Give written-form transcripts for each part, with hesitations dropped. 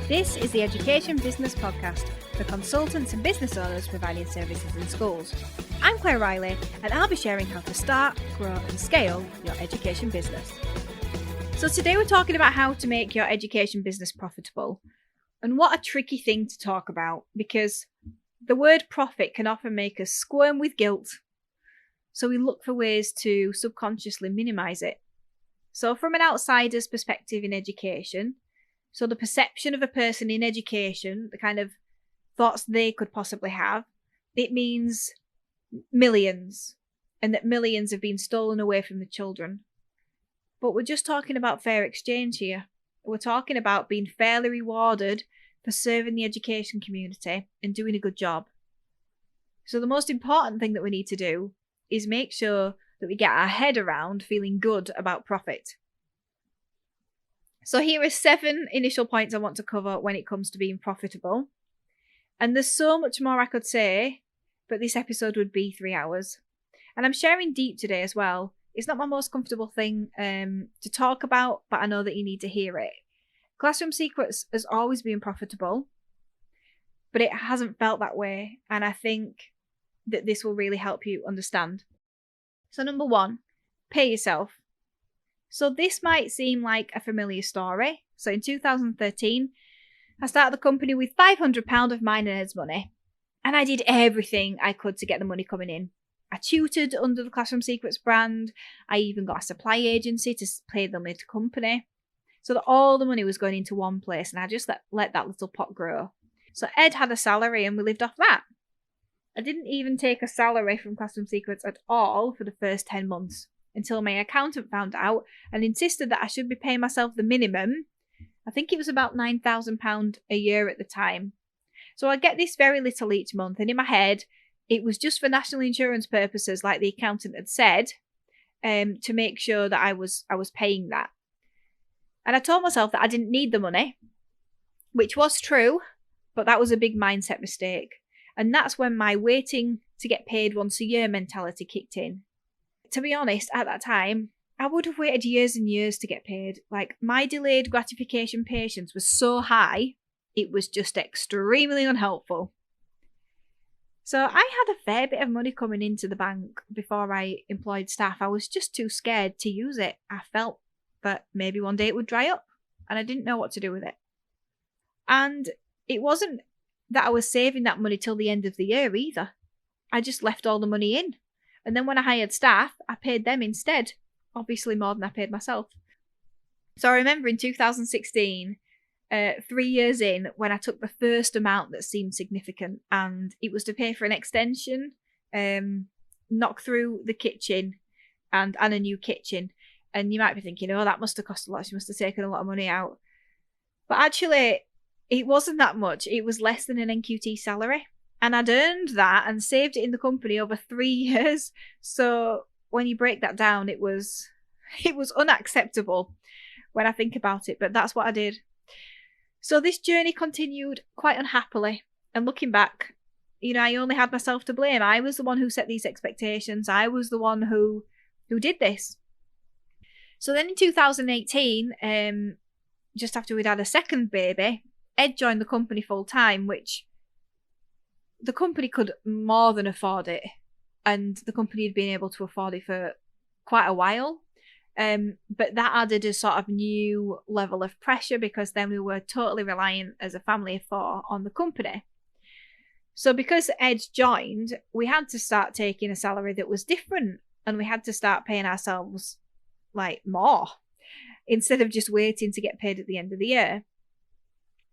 This is the Education Business Podcast for consultants and business owners providing services in schools. I'm Claire Riley, and I'll be sharing how to start, grow and scale your education business. So today we're talking about how to make your education business profitable. And what a tricky thing to talk about, because the word profit can often make us squirm with guilt. So we look for ways to subconsciously minimise it. So from an outsider's perspective in education, so the perception of a person in education, the kind of thoughts they could possibly have, it means millions, and that millions have been stolen away from the children. But we're just talking about fair exchange here. We're talking about being fairly rewarded for serving the education community and doing a good job. So the most important thing that we need to do is make sure that we get our head around feeling good about profit. So here are 7 initial points I want to cover when it comes to being profitable. And there's so much more I could say, but this episode would be 3 hours. And I'm sharing deep today as well. It's not my most comfortable thing to talk about, but I know that you need to hear it. Classroom Secrets has always been profitable, but it hasn't felt that way. And I think that this will really help you understand. So number 1, pay yourself. So this might seem like a familiar story. So in 2013, I started the company with £500 of mine and Ed's money. And I did everything I could to get the money coming in. I tutored under the Classroom Secrets brand. I even got a supply agency to pay the limited company, so that all the money was going into one place, and I just let that little pot grow. So Ed had a salary and we lived off that. I didn't even take a salary from Classroom Secrets at all for the first 10 months until my accountant found out and insisted that I should be paying myself the minimum. I think it was about £9,000 a year at the time. So I get this very little each month, and in my head, it was just for national insurance purposes, like the accountant had said, to make sure that I was paying that. And I told myself that I didn't need the money, which was true, but that was a big mindset mistake. And that's when my waiting to get paid once a year mentality kicked in. To be honest, at that time, I would have waited years and years to get paid. Like, my delayed gratification patience was so high, it was just extremely unhelpful. So I had a fair bit of money coming into the bank before I employed staff. I was just too scared to use it. I felt that maybe one day it would dry up, and I didn't know what to do with it. And it wasn't that I was saving that money till the end of the year either. I just left all the money in. And then when I hired staff, I paid them instead. Obviously more than I paid myself. So I remember in 2016, 3 years in, when I took the first amount that seemed significant, and it was to pay for an extension, knock through the kitchen and a new kitchen. And you might be thinking, oh, that must have cost a lot. She must have taken a lot of money out. But actually, it wasn't that much. It was less than an NQT salary. And I'd earned that and saved it in the company over 3 years. So when you break that down, it was unacceptable when I think about it. But that's what I did. So this journey continued quite unhappily. And looking back, I only had myself to blame. I was the one who set these expectations. I was the one who did this. So then in 2018, just after we'd had a second baby, Ed joined the company full time, which the company could more than afford it. And the company had been able to afford it for quite a while. But that added a sort of new level of pressure, because then we were totally reliant as a family of 4 on the company. So because Ed joined, we had to start taking a salary that was different, and we had to start paying ourselves more instead of just waiting to get paid at the end of the year.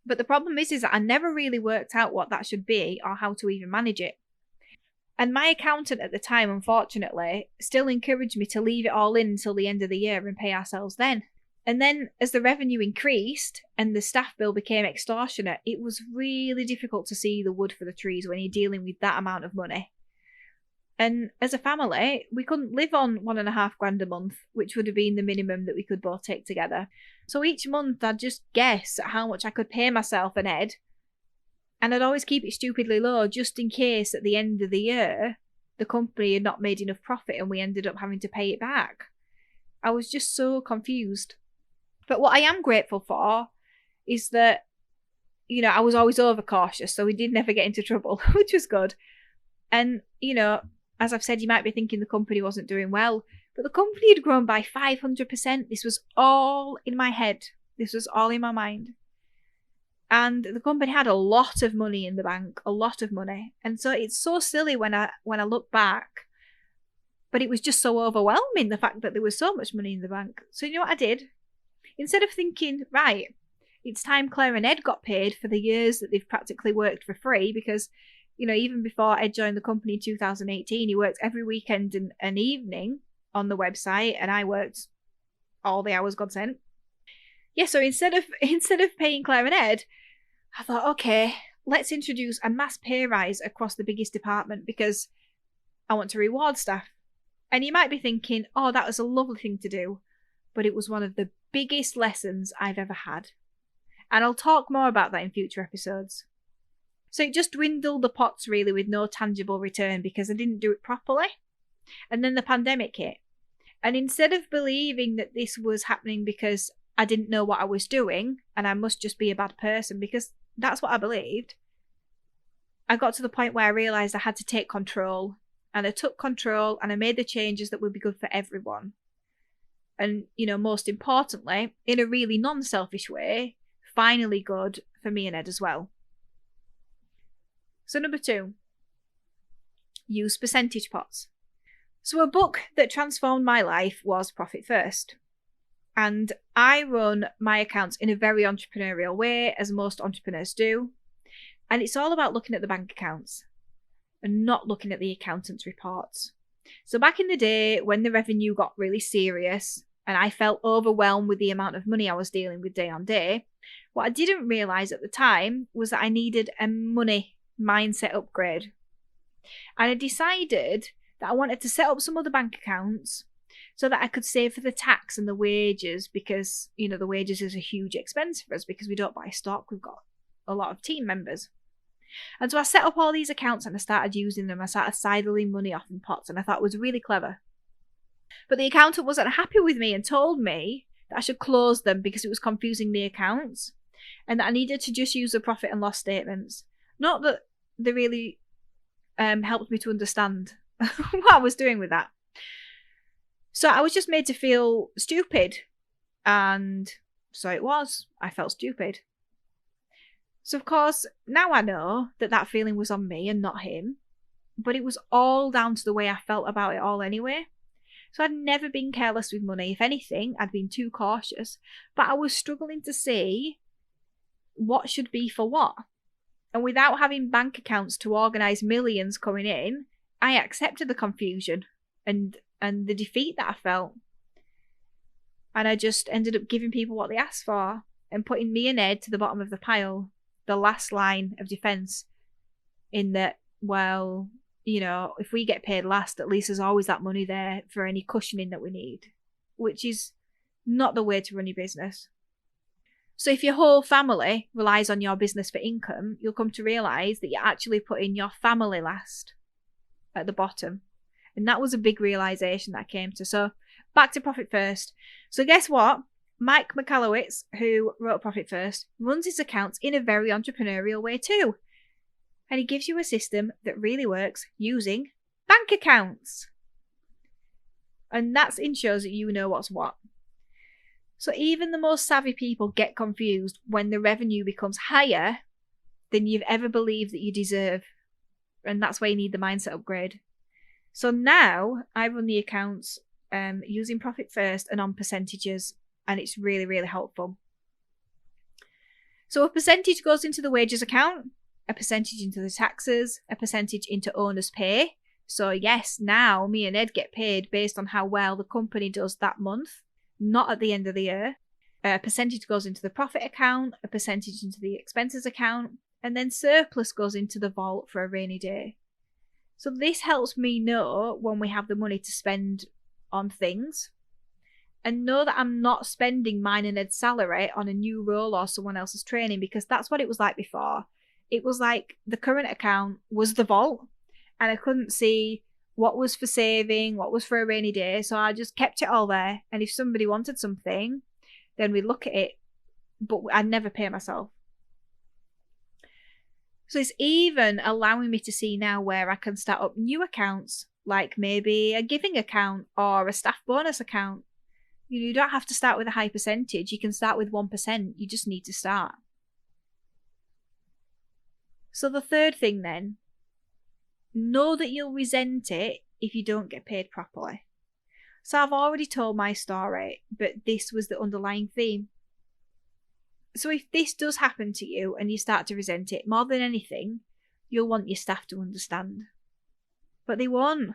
But the problem is that I never really worked out what that should be or how to even manage it. And my accountant at the time, unfortunately, still encouraged me to leave it all in until the end of the year and pay ourselves then. And then as the revenue increased and the staff bill became extortionate, it was really difficult to see the wood for the trees when you're dealing with that amount of money. And as a family, we couldn't live on £1,500 a month, which would have been the minimum that we could both take together. So each month I'd just guess at how much I could pay myself and Ed. And I'd always keep it stupidly low, just in case at the end of the year, the company had not made enough profit and we ended up having to pay it back. I was just so confused. But what I am grateful for is that I was always overcautious, so we did never get into trouble, which was good. And, as I've said, you might be thinking the company wasn't doing well, but the company had grown by 500%. This was all in my head. This was all in my mind. And the company had a lot of money in the bank, a lot of money. And so it's so silly when I look back, but it was just so overwhelming, the fact that there was so much money in the bank. So you know what I did? Instead of thinking, right, it's time Claire and Ed got paid for the years that they've practically worked for free, because, even before Ed joined the company in 2018, he worked every weekend and an evening on the website, and I worked all the hours God sent. Yeah, so instead of paying Claire and Ed, I thought, okay, let's introduce a mass pay rise across the biggest department because I want to reward staff. And you might be thinking, oh, that was a lovely thing to do, but it was one of the biggest lessons I've ever had. And I'll talk more about that in future episodes. So it just dwindled the pots really with no tangible return because I didn't do it properly. And then the pandemic hit. And instead of believing that this was happening because I didn't know what I was doing and I must just be a bad person, because that's what I believed, I got to the point where I realised I had to take control. And I took control and I made the changes that would be good for everyone. And, most importantly, in a really non-selfish way, finally good for me and Ed as well. So number 2, use percentage pots. So a book that transformed my life was Profit First. And I run my accounts in a very entrepreneurial way, as most entrepreneurs do. And it's all about looking at the bank accounts and not looking at the accountant's reports. So back in the day when the revenue got really serious and I felt overwhelmed with the amount of money I was dealing with day on day, what I didn't realise at the time was that I needed a money mindset upgrade. And I decided that I wanted to set up some other bank accounts so that I could save for the tax and the wages, because, the wages is a huge expense for us because we don't buy stock. We've got a lot of team members. And so I set up all these accounts and I started using them. I started sidling money off in pots, and I thought it was really clever. But the accountant wasn't happy with me and told me that I should close them because it was confusing the accounts, and that I needed to just use the profit and loss statements. Not that they really helped me to understand what I was doing with that. So I was just made to feel stupid. And so it was. I felt stupid. So, of course, now I know that feeling was on me and not him. But it was all down to the way I felt about it all anyway. So I'd never been careless with money. If anything, I'd been too cautious. But I was struggling to see what should be for what. And without having bank accounts to organise millions coming in, I accepted the confusion and the defeat that I felt. And I just ended up giving people what they asked for and putting me and Ed to the bottom of the pile, the last line of defence, in that, well, if we get paid last, at least there's always that money there for any cushioning that we need, which is not the way to run your business. So if your whole family relies on your business for income, you'll come to realise that you're actually putting your family last at the bottom. And that was a big realisation that I came to. So back to Profit First. So guess what? Mike Michalowicz, who wrote Profit First, runs his accounts in a very entrepreneurial way too. And he gives you a system that really works using bank accounts. And that's ensures that you know what's what. So even the most savvy people get confused when the revenue becomes higher than you've ever believed that you deserve. And that's why you need the mindset upgrade. So now I run the accounts using Profit First and on percentages, and it's really, really helpful. So a percentage goes into the wages account, a percentage into the taxes, a percentage into owner's pay. So yes, now me and Ed get paid based on how well the company does that month, not at the end of the year. A percentage goes into the profit account, a percentage into the expenses account, and then surplus goes into the vault for a rainy day. So this helps me know when we have the money to spend on things, and know that I'm not spending mine and Ed's salary on a new role or someone else's training, because that's what it was like before. It was like the current account was the vault, and I couldn't see what was for saving, what was for a rainy day. So I just kept it all there. And if somebody wanted something, then we'd look at it, but I'd never pay myself. So it's even allowing me to see now where I can start up new accounts, like maybe a giving account or a staff bonus account. You don't have to start with a high percentage. You can start with 1%. You just need to start. So the third thing then, know that you'll resent it if you don't get paid properly. So I've already told my story, but this was the underlying theme. So if this does happen to you and you start to resent it, more than anything, you'll want your staff to understand. But they won't,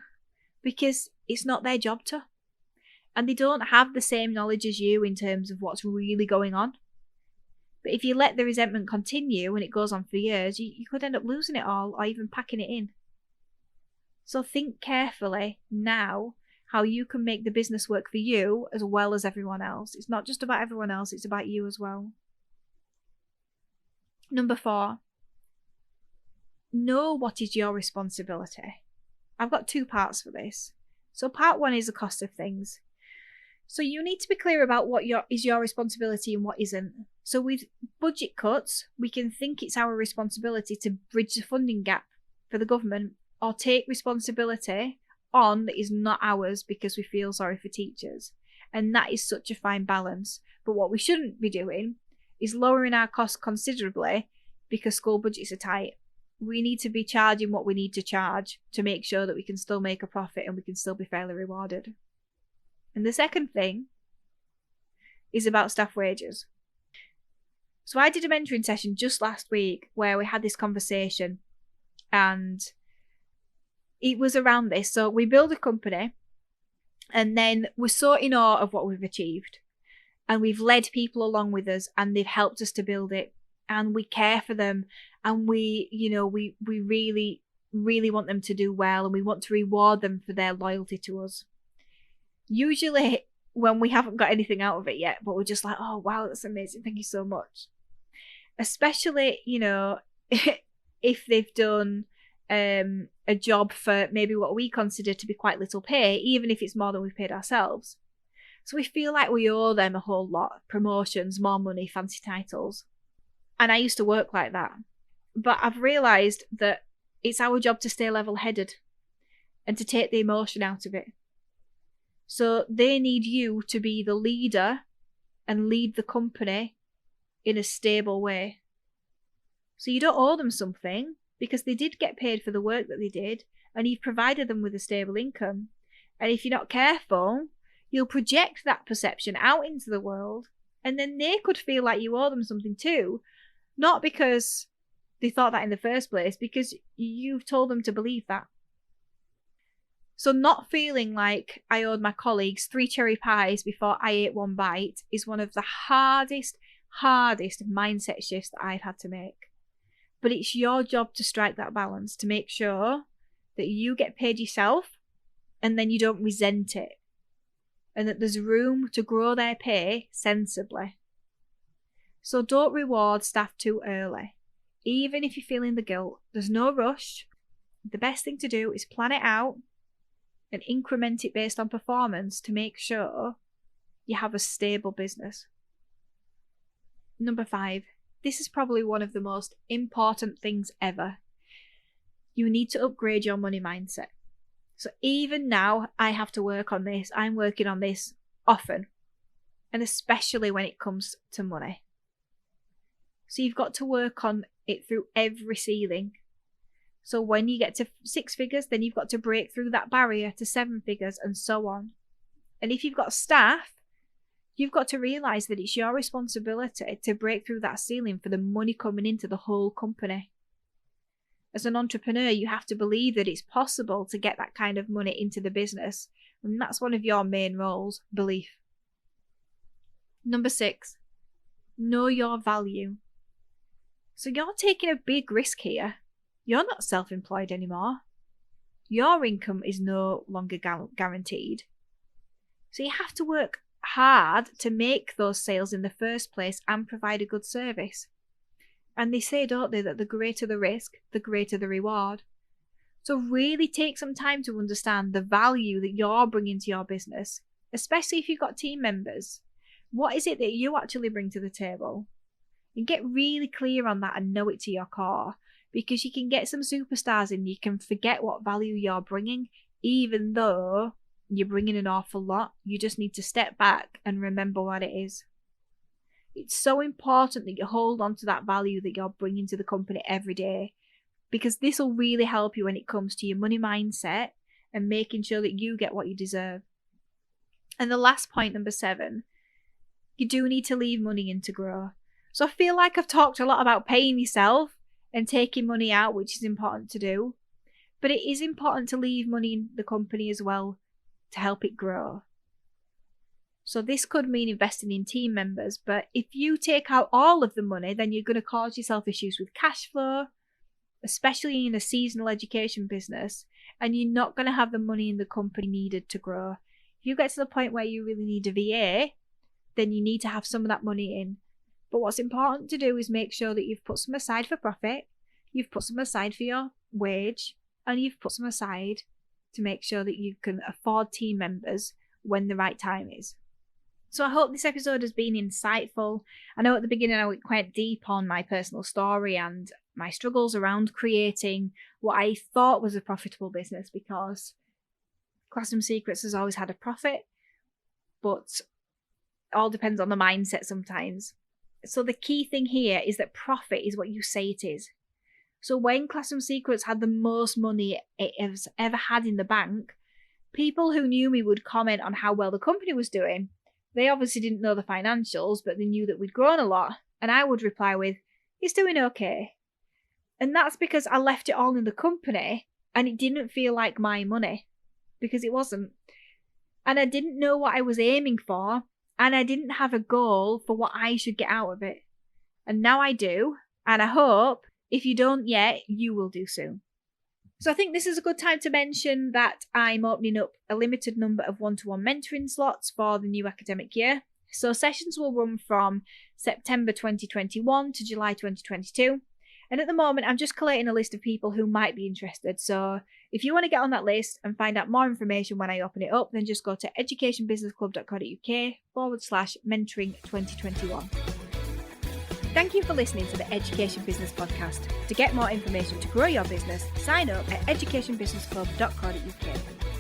because it's not their job to. And they don't have the same knowledge as you in terms of what's really going on. But if you let the resentment continue and it goes on for years, you could end up losing it all or even packing it in. So think carefully now how you can make the business work for you as well as everyone else. It's not just about everyone else, it's about you as well. Number 4, know what is your responsibility. I've got 2 parts for this. So part 1 is the cost of things. So you need to be clear about what is your responsibility and what isn't. So with budget cuts, we can think it's our responsibility to bridge the funding gap for the government or take responsibility on that is not ours because we feel sorry for teachers. And that is such a fine balance. But what we shouldn't be doing is lowering our costs considerably because school budgets are tight. We need to be charging what we need to charge to make sure that we can still make a profit and we can still be fairly rewarded. And the second thing is about staff wages. So I did a mentoring session just last week where we had this conversation and it was around this. So we build a company and then we're so in awe of what we've achieved and we've led people along with us and they've helped us to build it and we care for them and we really, really want them to do well and we want to reward them for their loyalty to us. Usually when we haven't got anything out of it yet, but we're just like, oh, wow, that's amazing. Thank you so much. Especially, if they've done a job for maybe what we consider to be quite little pay, even if it's more than we've paid ourselves. So we feel like we owe them a whole lot. Promotions, more money, fancy titles. And I used to work like that. But I've realised that it's our job to stay level-headed and to take the emotion out of it. So they need you to be the leader and lead the company in a stable way. So you don't owe them something because they did get paid for the work that they did and you've provided them with a stable income. And if you're not careful, you'll project that perception out into the world and then they could feel like you owe them something too. Not because they thought that in the first place, because you've told them to believe that. So not feeling like I owed my colleagues 3 cherry pies before I ate 1 bite is one of the hardest mindset shifts that I've had to make. But it's your job to strike that balance, to make sure that you get paid yourself and then you don't resent it. And that there's room to grow their pay sensibly. So don't reward staff too early. Even if you're feeling the guilt, there's no rush. The best thing to do is plan it out and increment it based on performance to make sure you have a stable business. Number 5, this is probably one of the most important things ever. You need to upgrade your money mindset. So even now, I have to work on this. I'm working on this often, and especially when it comes to money. So you've got to work on it through every ceiling. So when you get to 6 figures, then you've got to break through that barrier to 7 figures and so on. And if you've got staff, you've got to realise that it's your responsibility to break through that ceiling for the money coming into the whole company. As an entrepreneur, you have to believe that it's possible to get that kind of money into the business. And that's one of your main roles, belief. Number 6, know your value. So you're taking a big risk here. You're not self-employed anymore. Your income is no longer guaranteed. So you have to work hard to make those sales in the first place and provide a good service. And they say, don't they, that the greater the risk, the greater the reward. So really take some time to understand the value that you're bringing to your business, especially if you've got team members. What is it that you actually bring to the table? And get really clear on that and know it to your core. because you can get some superstars in, you can forget what value you're bringing, even though you're bringing an awful lot. You just need to step back and remember what it is. It's so important that you hold on to that value that you're bringing to the company every day, because this will really help you when it comes to your money mindset and making sure that you get what you deserve. And the last point, number 7, you do need to leave money in to grow. So I feel like I've talked a lot about paying yourself and taking money out, which is important to do. But it is important to leave money in the company as well to help it grow. So this could mean investing in team members, but if you take out all of the money, then you're going to cause yourself issues with cash flow, especially in a seasonal education business, and you're not going to have the money in the company needed to grow. If you get to the point where you really need a VA, then you need to have some of that money in. But what's important to do is make sure that you've put some aside for profit, you've put some aside for your wage, and you've put some aside to make sure that you can afford team members when the right time is. So I hope this episode has been insightful. I know at the beginning I went quite deep on my personal story and my struggles around creating what I thought was a profitable business, because Classroom Secrets has always had a profit, but it all depends on the mindset sometimes. So the key thing here is that profit is what you say it is. So when Classroom Secrets had the most money it has ever had in the bank, people who knew me would comment on how well the company was doing. They obviously didn't know the financials, but they knew that we'd grown a lot. And I would reply with, "It's doing okay." And that's because I left it all in the company and it didn't feel like my money, because it wasn't. And I didn't know what I was aiming for, and I didn't have a goal for what I should get out of it. And now I do, and I hope if you don't yet, you will do soon. So I think this is a good time to mention that I'm opening up a limited number of one-to-one mentoring slots for the new academic year. So sessions will run from September 2021 to July 2022. And at the moment, I'm just collating a list of people who might be interested. So if you want to get on that list and find out more information when I open it up, then just go to educationbusinessclub.co.uk/mentoring2021. Thank you for listening to the Education Business Podcast. To get more information to grow your business, sign up at educationbusinessclub.co.uk.